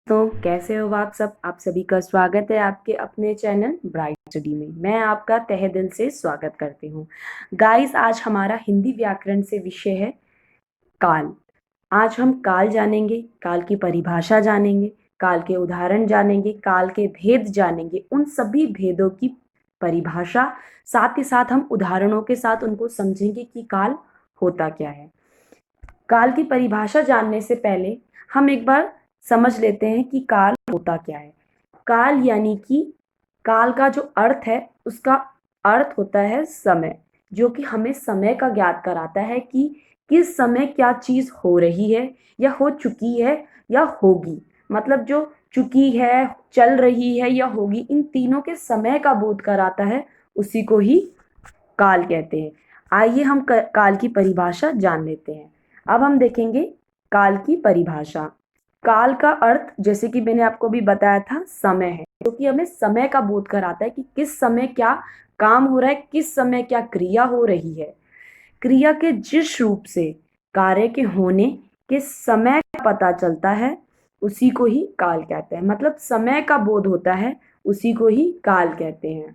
तो कैसे हो आप सभी का स्वागत है आपके अपने चैनल ब्राइट स्टडी में। मैं आपका तहे दिल से स्वागत करती हूँ। गाइस, आज हमारा हिंदी व्याकरण से विषय है काल। आज हम काल जानेंगे, काल की परिभाषा जानेंगे, काल के उदाहरण जानेंगे, काल के भेद जानेंगे, उन सभी भेदों की परिभाषा, साथ ही साथ हम उदाहरणों के साथ उनको समझेंगे कि काल होता क्या है। काल की परिभाषा जानने से पहले हम एक बार समझ लेते हैं कि काल होता क्या है। काल यानी कि काल का जो अर्थ है उसका अर्थ होता है समय, जो कि हमें समय का ज्ञात कराता है कि किस समय क्या चीज हो रही है या हो चुकी है या होगी। मतलब जो चुकी है, चल रही है या होगी, इन तीनों के समय का बोध कराता है, उसी को ही काल कहते हैं। आइए हम काल की परिभाषा जान लेते हैं। अब हम देखेंगे काल की परिभाषा। काल का अर्थ, जैसे कि मैंने आपको भी बताया था, समय है, जो कि हमें समय का बोध कराता है कि किस समय क्या काम हो रहा है, किस समय क्या क्रिया हो रही है। क्रिया के जिस रूप से कार्य के होने के समय का पता चलता है, उसी को ही काल कहते हैं। मतलब समय का बोध होता है, उसी को ही काल कहते हैं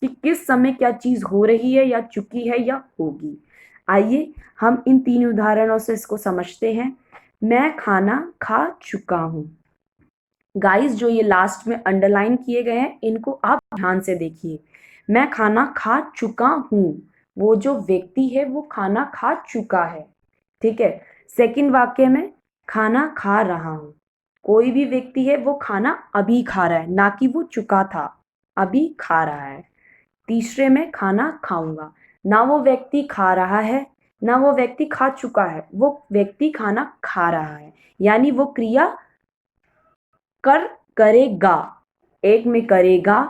कि किस समय क्या चीज हो रही है या चुकी है या होगी। आइए हम इन तीन उदाहरणों से इसको समझते हैं। मैं खाना खा चुका हूं। गाइस, जो ये लास्ट में अंडरलाइन किए गए हैं, इनको आप ध्यान से देखिए। मैं खाना खा चुका हूं, वो जो व्यक्ति है वो खाना खा चुका है। ठीक है। सेकंड वाक्य में खाना खा रहा हूं, कोई भी व्यक्ति है वो खाना अभी खा रहा है, ना कि वो चुका था, अभी खा रहा है। तीसरे में खाना खाऊंगा, ना वो व्यक्ति खा रहा है ना वो व्यक्ति खा चुका है, वो व्यक्ति खाना खा रहा है, यानी वो क्रिया करेगा। एक में करेगा,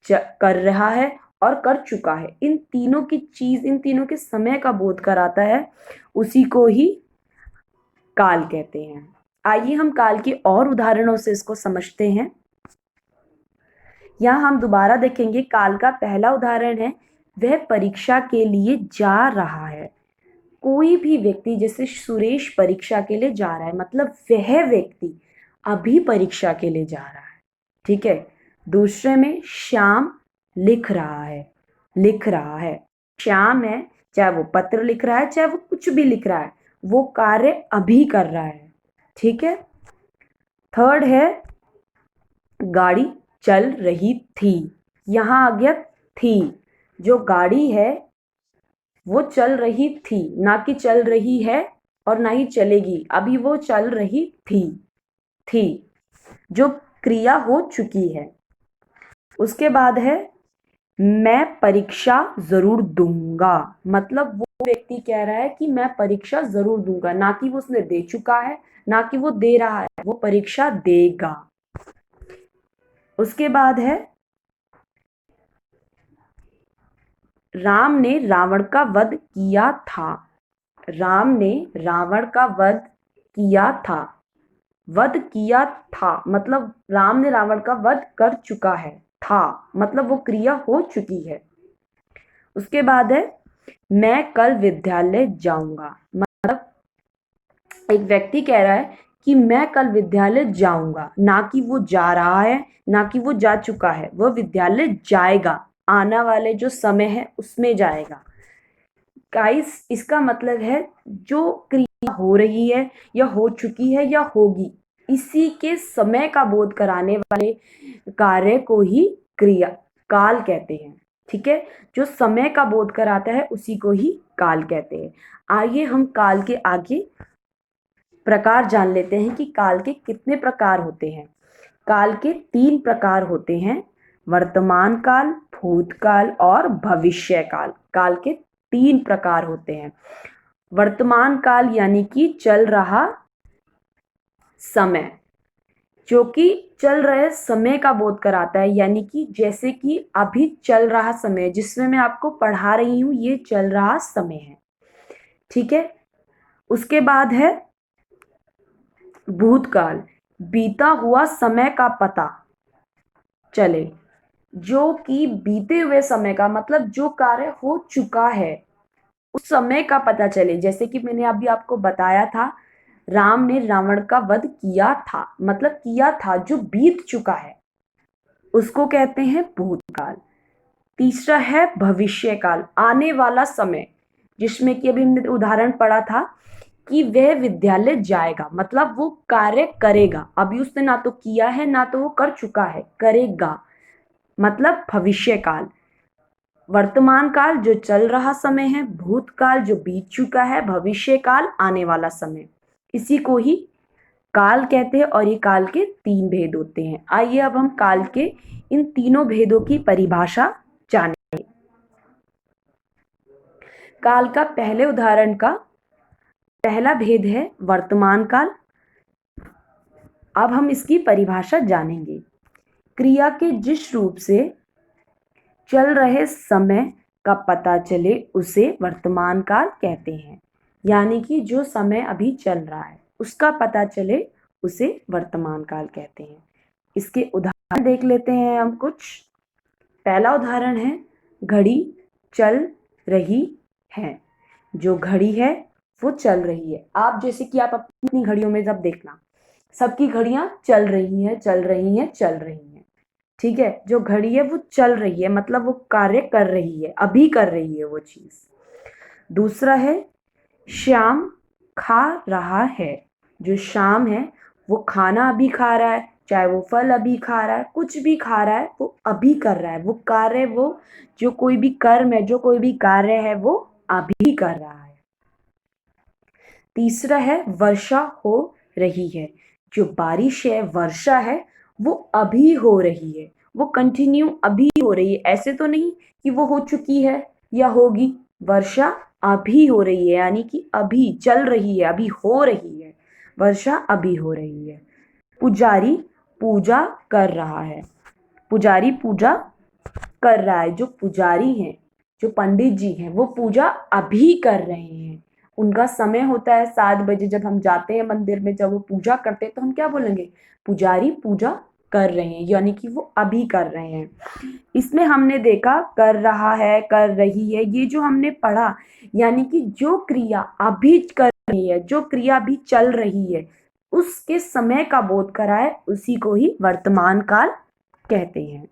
कर रहा है और कर चुका है। इन तीनों की चीज, इन तीनों के समय का बोध कराता है, उसी को ही काल कहते हैं। आइए हम काल के और उदाहरणों से इसको समझते हैं। यहाँ हम दोबारा देखेंगे। काल का पहला उदाहरण है, वह परीक्षा के लिए जा रहा है। कोई भी व्यक्ति, जैसे सुरेश परीक्षा के लिए जा रहा है, मतलब वह व्यक्ति अभी परीक्षा के लिए जा रहा है। ठीक है। दूसरे में श्याम लिख रहा है, लिख रहा है। श्याम है, चाहे वो पत्र लिख रहा है चाहे वो कुछ भी लिख रहा है, वो कार्य अभी कर रहा है। ठीक है। थर्ड है, गाड़ी चल रही थी। यहां आ गया थी। जो गाड़ी है वो चल रही थी, ना कि चल रही है और ना ही चलेगी, अभी वो चल रही थी जो क्रिया हो चुकी है। उसके बाद है, मैं परीक्षा जरूर दूंगा। मतलब वो व्यक्ति कह रहा है कि मैं परीक्षा जरूर दूंगा, ना कि वो उसने दे चुका है ना कि वो दे रहा है, वो परीक्षा देगा। उसके बाद है, राम ने रावण का वध किया था। राम ने रावण का वध किया था। वध किया था मतलब राम ने रावण का वध कर चुका है। था मतलब वो क्रिया हो चुकी है। उसके बाद है, मैं कल विद्यालय जाऊंगा। मतलब एक व्यक्ति कह रहा है कि मैं कल विद्यालय जाऊंगा, ना कि वो जा रहा है ना कि वो जा चुका है, वो विद्यालय जाएगा, आने वाले जो समय है उसमें जाएगा। गाइस, इसका मतलब है जो क्रिया हो रही है या हो चुकी है या होगी, इसी के समय का बोध कराने वाले कार्य को ही क्रिया काल कहते हैं। ठीक है। जो समय का बोध कराता है उसी को ही काल कहते हैं। आइए हम काल के आगे प्रकार जान लेते हैं कि काल के कितने प्रकार होते हैं। काल के 3 प्रकार होते हैं, वर्तमान काल, भूतकाल और भविष्य काल। काल के 3 प्रकार होते हैं। वर्तमान काल यानी कि चल रहा समय, जो कि चल रहे समय का बोध कराता है, यानी कि जैसे कि अभी चल रहा समय जिसमें मैं आपको पढ़ा रही हूं, ये चल रहा समय है। ठीक है। उसके बाद है भूतकाल, बीता हुआ समय का पता चले, जो कि बीते हुए समय का मतलब जो कार्य हो चुका है उस समय का पता चले। जैसे कि मैंने अभी आपको बताया था, राम ने रावण का वध किया था, मतलब किया था, जो बीत चुका है उसको कहते हैं भूतकाल। तीसरा है भविष्यकाल, आने वाला समय, जिसमें कि अभी हमने उदाहरण पढ़ा था कि वह विद्यालय जाएगा, मतलब वो कार्य करेगा। अभी उसने ना तो किया है ना तो वो कर चुका है, करेगा, मतलब भविष्यकाल। वर्तमान काल जो चल रहा समय है, भूतकाल जो बीत चुका है, भविष्यकाल आने वाला समय। इसी को ही काल कहते हैं और ये काल के तीन भेद होते हैं। आइए अब हम काल के इन तीनों भेदों की परिभाषा जानें। काल का पहले उदाहरण का पहला भेद है वर्तमान काल। अब हम इसकी परिभाषा जानेंगे। क्रिया के जिस रूप से चल रहे समय का पता चले उसे वर्तमान काल कहते हैं, यानी कि जो समय अभी चल रहा है उसका पता चले उसे वर्तमान काल कहते हैं। इसके उदाहरण देख लेते हैं हम कुछ। पहला उदाहरण है घड़ी चल रही है। जो घड़ी है वो चल रही है। आप जैसे कि आप अपनी घड़ियों में जब देखना, सबकी घड़ियां चल रही हैं, चल रही हैं, चल रही हैं, ठीक है। जो घड़ी है वो चल रही है, मतलब वो कार्य कर रही है, अभी कर रही है वो चीज। दूसरा है श्याम खा रहा है। जो शाम है वो खाना अभी खा रहा है, चाहे वो फल अभी खा रहा है, कुछ भी खा रहा है, वो अभी कर रहा है, वो कार्य, वो जो कोई भी कर्म है, जो कोई भी कार्य है, वो अभी कर रहा है। तीसरा है वर्षा हो रही है। जो बारिश है, वर्षा है, वो अभी हो रही है, वो कंटिन्यू अभी हो रही है। ऐसे तो नहीं कि वो हो चुकी है या होगी। वर्षा अभी हो रही है, यानी कि अभी चल रही है, अभी हो रही है, वर्षा अभी हो रही है। पुजारी पूजा कर रहा है। पुजारी पूजा कर रहा है। जो पुजारी हैं, जो पंडित जी हैं, वो पूजा अभी कर रहे हैं। उनका समय होता है 7 बजे। जब हम जाते हैं मंदिर में, जब वो पूजा करते हैं तो हम क्या बोलेंगे? पुजारी पूजा कर रहे हैं, यानी कि वो अभी कर रहे हैं। इसमें हमने देखा कर रहा है, कर रही है, ये जो हमने पढ़ा, यानी कि जो क्रिया अभी कर रही है, जो क्रिया अभी चल रही है, उसके समय का बोध कराए, उसी को ही वर्तमान काल कहते हैं।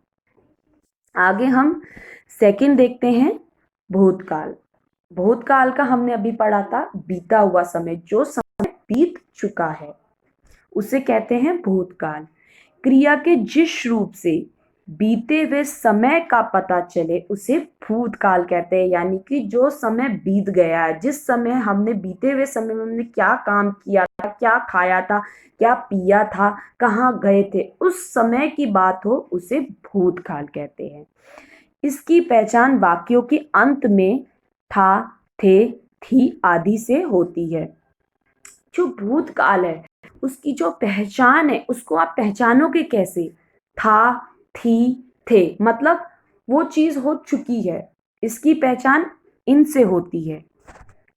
आगे हम सेकंड देखते हैं भूतकाल। भूतकाल का हमने अभी पढ़ा था बीता हुआ समय, जो समय बीत चुका है उसे कहते हैं भूतकाल। क्रिया के जिस रूप से बीते हुए समय का पता चले उसे भूतकाल कहते हैं, यानी कि जो समय बीत गया है, जिस समय हमने बीते हुए समय में हमने क्या काम किया था, क्या खाया था, क्या पिया था, कहाँ गए थे, उस समय की बात हो उसे भूतकाल कहते हैं। इसकी पहचान वाक्यों के अंत में था, थे, थी आदि से होती है। जो भूतकाल है उसकी जो पहचान है उसको आप पहचानोगे कैसे? था, थी, थे, मतलब वो चीज हो चुकी है। इसकी पहचान इनसे होती है।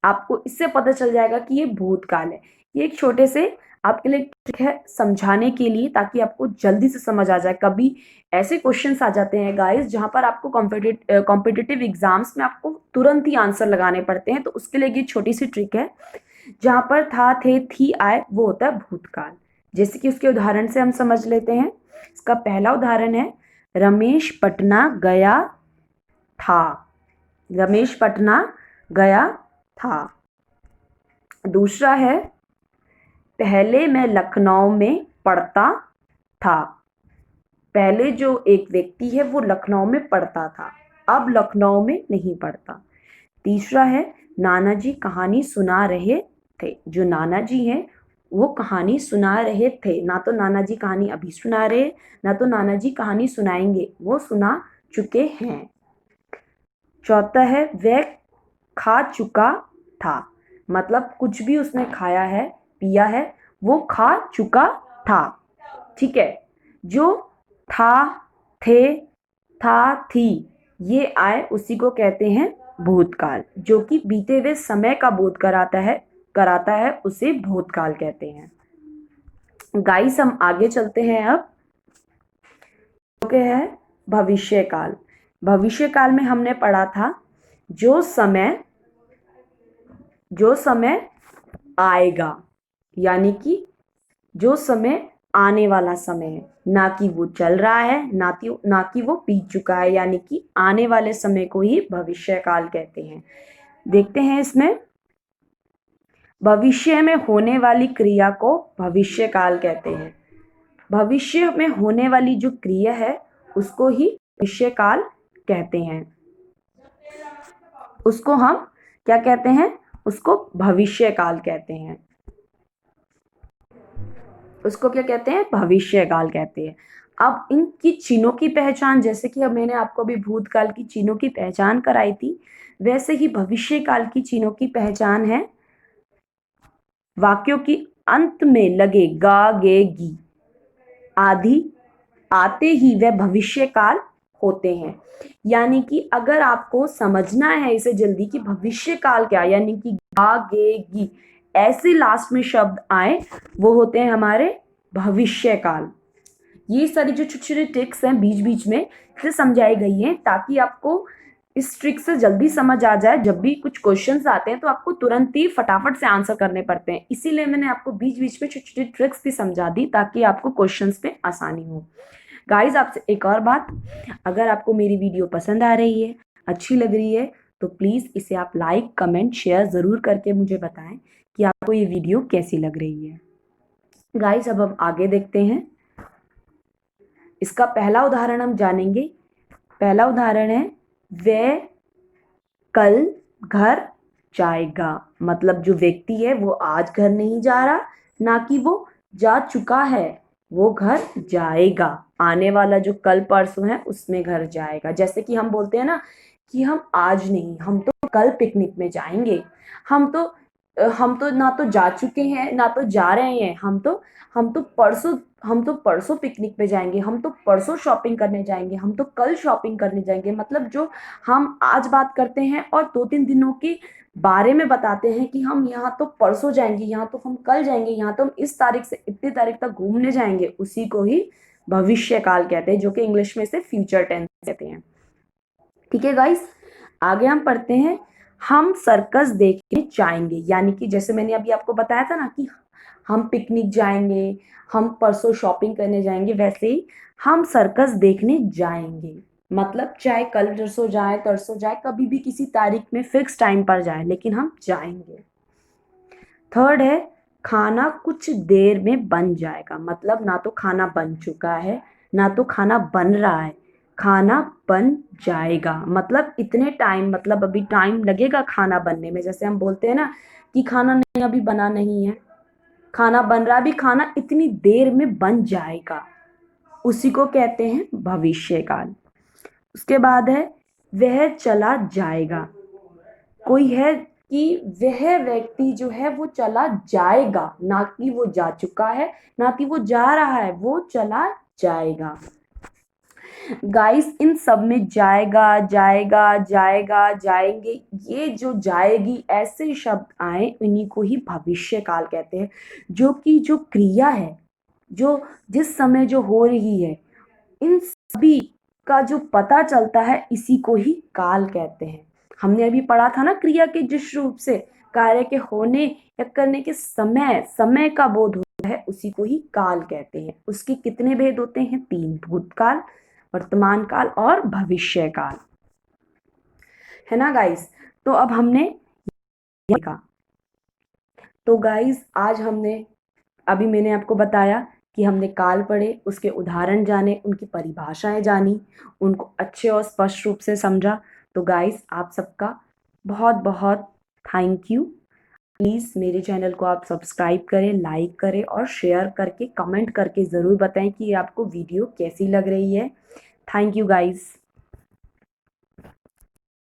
आपको इससे पता चल जाएगा कि ये भूतकाल है। ये एक छोटे से आपके लिए ट्रिक है समझाने के लिए, ताकि आपको जल्दी से समझ आ जाए। कभी ऐसे क्वेश्चंस आ जाते हैं गाइस जहां पर आपको कॉम्पिटिटिव एग्जाम्स में आपको तुरंत ही आंसर लगाने पड़ते हैं, तो उसके लिए ये छोटी सी ट्रिक है। जहां पर था, थे, थी आए, वो होता है भूतकाल। जैसे कि उसके उदाहरण से हम समझ लेते हैं। इसका पहला उदाहरण है रमेश पटना गया था। रमेश पटना गया था। दूसरा है पहले मैं लखनऊ में पढ़ता था। पहले जो एक व्यक्ति है वो लखनऊ में पढ़ता था, अब लखनऊ में नहीं पढ़ता। तीसरा है नाना जी कहानी सुना रहे थे। जो नाना जी हैं वो कहानी सुना रहे थे, ना तो नाना जी कहानी अभी सुना रहे, ना तो नाना जी कहानी सुनाएंगे, वो सुना चुके हैं। चौथा है वह खा चुका था, मतलब कुछ भी उसने खाया है, पिया है, वो खा चुका था। ठीक है। जो था, थे, था, थी ये आए, उसी को कहते हैं भूतकाल। जो कि बीते हुए समय का बोध कराता है उसे भूतकाल कहते हैं। गाइस हम आगे चलते हैं अब। जो है भविष्यकाल। भविष्यकाल में हमने पढ़ा था जो समय आएगा, यानी कि जो समय आने वाला समय है, ना कि वो चल रहा है, ना कि वो बीत चुका है, यानी कि आने वाले समय को ही भविष्य काल कहते हैं। देखते हैं इसमें, भविष्य में होने वाली क्रिया को भविष्य काल कहते हैं। भविष्य में होने वाली जो क्रिया है उसको ही भविष्य काल कहते हैं। उसको हम क्या कहते हैं? उसको भविष्य काल कहते हैं। उसको क्या कहते हैं? भविष्य काल कहते हैं। अब इनकी चिन्हों की पहचान, जैसे कि अब मैंने आपको अभी भूतकाल की चिन्हों की पहचान कराई थी, वैसे ही भविष्य काल की चिन्हों की पहचान है वाक्यों की अंत में लगे गा गे गी आदि आते ही वह भविष्य काल होते हैं। यानी कि अगर आपको समझना है इसे जल्दी कि भविष्य काल क्या, यानी कि गा गे गी ऐसे लास्ट में शब्द आए, वो होते हैं हमारे भविष्य काल। ये सारी जो छोटे छोटे ट्रिक्स हैं बीच बीच में से समझाई गई हैं ताकि आपको इस ट्रिक से जल्दी समझ आ जाए। जब भी कुछ क्वेश्चंस आते हैं तो आपको तुरंत ही फटाफट से आंसर करने पड़ते हैं, इसीलिए मैंने आपको बीच बीच में छोटी छोटी ट्रिक्स भी समझा दी ताकि आपको क्वेश्चंस पे आसानी हो। गाइज, आपसे एक और बात, अगर आपको मेरी वीडियो पसंद आ रही है, अच्छी लग रही है, तो प्लीज़ इसे आप लाइक कमेंट शेयर ज़रूर करके मुझे बताएं कि आपको ये वीडियो कैसी लग रही है। गाइज, अब हम आगे देखते हैं। इसका पहला उदाहरण हम जानेंगे। पहला उदाहरण है वह कल घर जाएगा। मतलब जो व्यक्ति है वो आज घर नहीं जा रहा, ना कि वो जा चुका है, वो घर जाएगा। आने वाला जो कल परसों है उसमें घर जाएगा। जैसे कि हम बोलते हैं ना कि हम आज नहीं, हम तो कल पिकनिक में जाएंगे। हम तो ना तो जा चुके हैं ना तो जा रहे हैं, हम तो परसों पिकनिक पे जाएंगे, हम तो परसों शॉपिंग करने जाएंगे, हम तो कल शॉपिंग करने जाएंगे। मतलब जो हम आज बात करते हैं और 2-3 दिनों के बारे में बताते हैं कि हम यहाँ तो परसों जाएंगे, यहाँ तो हम कल जाएंगे, यहाँ तो हम इस तारीख से इतनी तारीख तक घूमने जाएंगे, उसी को ही भविष्य काल कहते हैं, जो कि इंग्लिश में इसे फ्यूचर टेंस कहते हैं। ठीक है गाइस, आगे हम पढ़ते हैं। हम सर्कस देखने जाएंगे, यानी कि जैसे मैंने अभी आपको बताया था ना कि हम पिकनिक जाएंगे, हम परसों शॉपिंग करने जाएंगे, वैसे ही हम सर्कस देखने जाएंगे। मतलब चाहे कल परसों जाए, तरसों जाए, कभी भी किसी तारीख में फिक्स टाइम पर जाए, लेकिन हम जाएंगे। थर्ड है खाना कुछ देर में बन जाएगा। मतलब ना तो खाना बन चुका है ना तो खाना बन रहा है, खाना बन जाएगा। मतलब इतने टाइम, मतलब अभी टाइम लगेगा खाना बनने में। जैसे हम बोलते हैं ना कि खाना नहीं अभी बना नहीं है, खाना बन रहा, भी खाना इतनी देर में बन जाएगा, उसी को कहते हैं भविष्य काल। उसके बाद है वह चला जाएगा। कोई है कि वह व्यक्ति जो है वो चला जाएगा, ना कि वो जा चुका है ना कि वो जा रहा है, वो चला जाएगा। गाइस, इन सब में जाएगा जाएगा जाएगा जाएंगे, ये जो जाएगी ऐसे शब्द आए, इन्हीं को ही भविष्य काल कहते हैं। जो कि जो क्रिया है, जो जिस समय जो हो रही है, इन सभी का जो पता चलता है, इसी को ही काल कहते हैं। हमने अभी पढ़ा था ना, क्रिया के जिस रूप से कार्य के होने या करने के समय समय का बोध होता है, उसी को ही काल कहते हैं। उसके कितने भेद होते हैं? 3, भूतकाल, वर्तमान काल और भविष्य काल, है ना गाइस। तो अब हमने देखा, तो गाइस आज हमने, अभी मैंने आपको बताया कि हमने काल पढ़े, उसके उदाहरण जाने, उनकी परिभाषाएं जानी, उनको अच्छे और स्पष्ट रूप से समझा। तो गाइस, आप सबका बहुत बहुत थैंक यू। प्लीज़ मेरे चैनल को आप सब्सक्राइब करें, लाइक करें और शेयर करके कमेंट करके ज़रूर बताएं कि आपको वीडियो कैसी लग रही है। Thank you guys.